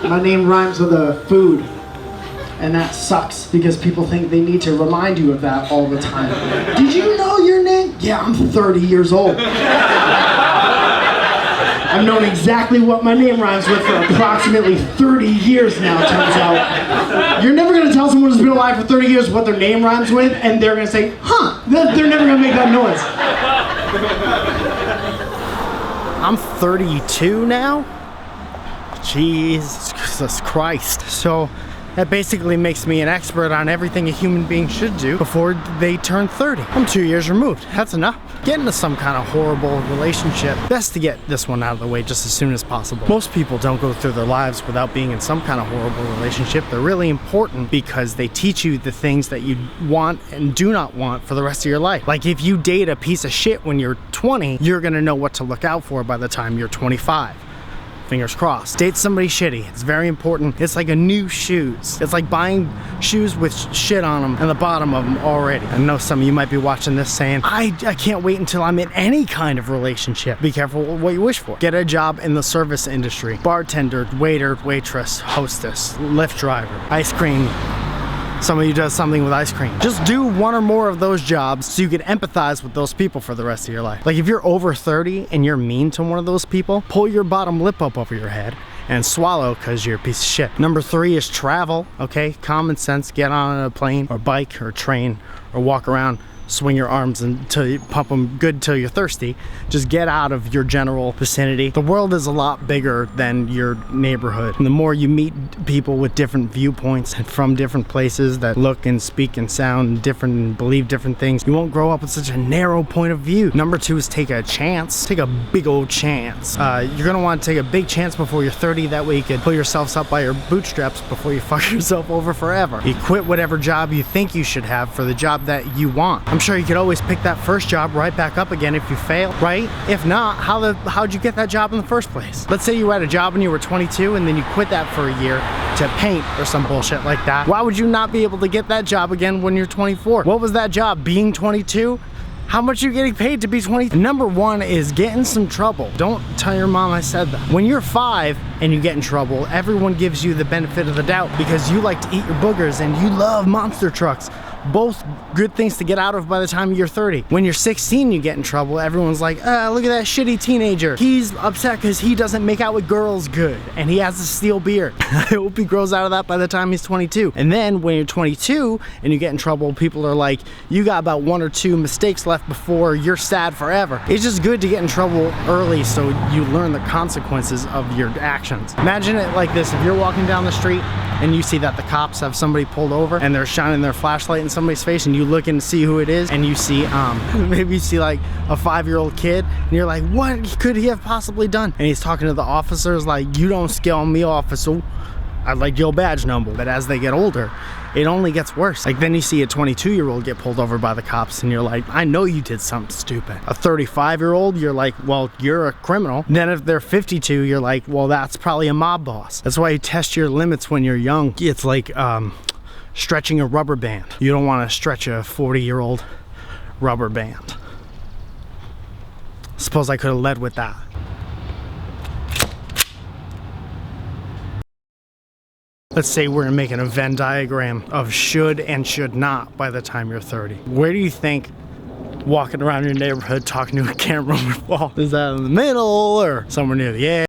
My name rhymes with a food. And that sucks because people think they need to remind you of that all the time. Did you know your name? Yeah, I'm 30 years old. I've known exactly what my name rhymes with for approximately 30 years now, it turns out. You're never gonna tell someone who's been alive for 30 years what their name rhymes with, and they're gonna say, huh, they're never gonna make that noise. I'm 32 now? Jesus Christ. So that basically makes me an expert on everything a human being should do before they turn 30. I'm 2 years removed. That's enough. Get into some kind of horrible relationship. Best to get this one out of the way just as soon as possible. Most people don't go through their lives without being in some kind of horrible relationship. They're really important because they teach you the things that you want and do not want for the rest of your life. Like if you date a piece of shit when you're 20, you're gonna know what to look out for by the time you're 25. Fingers crossed. Date somebody shitty. It's very important. It's like a new shoes. It's like buying shoes with shit on them and the bottom of them already. I know some of you might be watching this saying, I can't wait until I'm in any kind of relationship. Be careful what you wish for. Get a job in the service industry. Bartender, waiter, waitress, hostess, Lyft driver, ice cream. Somebody who does something with ice cream. Just do one or more of those jobs so you can empathize with those people for the rest of your life. Like if you're over 30 and you're mean to one of those people, pull your bottom lip up over your head and swallow because you're a piece of shit. Number 3 is travel, okay? Common sense, get on a plane or bike or train or walk around. Swing your arms until you pump them good till you're thirsty. Just get out of your general vicinity. The world is a lot bigger than your neighborhood. And the more you meet people with different viewpoints and from different places that look and speak and sound different and believe different things, you won't grow up with such a narrow point of view. Number 2 is take a chance. Take a big old chance. You're gonna want to take a big chance before you're 30. That way you can pull yourselves up by your bootstraps before you fuck yourself over forever. You quit whatever job you think you should have for the job that you want. I'm sure you could always pick that first job right back up again if you fail, right? If not, how'd you get that job in the first place? Let's say you had a job when you were 22 and then you quit that for a year to paint or some bullshit like that. Why would you not be able to get that job again when you're 24? What was that job? Being 22? How much are you getting paid to be 20? Number 1 is get in some trouble. Don't tell your mom I said that. When you're 5 and you get in trouble, everyone gives you the benefit of the doubt because you like to eat your boogers and you love monster trucks. Both good things to get out of by the time you're 30. When you're 16, you get in trouble. Everyone's like, look at that shitty teenager. He's upset because he doesn't make out with girls good and he has a steel beard. I hope he grows out of that by the time he's 22. And then when you're 22 and you get in trouble, people are like, you got about 1 or 2 mistakes left before you're sad forever. It's just good to get in trouble early so you learn the consequences of your actions. Imagine it like this. If you're walking down the street and you see that the cops have somebody pulled over and they're shining their flashlight in somebody's face and you look and see who it is and you see maybe you see like a 5-year-old kid and you're like, what could he have possibly done? And he's talking to the officers like, you don't scale me, officer. I'd like your badge number. But as they get older, it only gets worse. Like then you see a 22-year-old get pulled over by the cops and you're like, I know you did something stupid. A 35-year-old, you're like, well, you're a criminal. Then if they're 52, you're like, well, that's probably a mob boss. That's why you test your limits when you're young. It's like stretching a rubber band. You don't want to stretch a 40-year-old rubber band. Suppose I could have led with that. Let's say we're making a Venn diagram of should and should not by the time you're 30. Where do you think walking around your neighborhood talking to a camera would fall? Is that in the middle or somewhere near the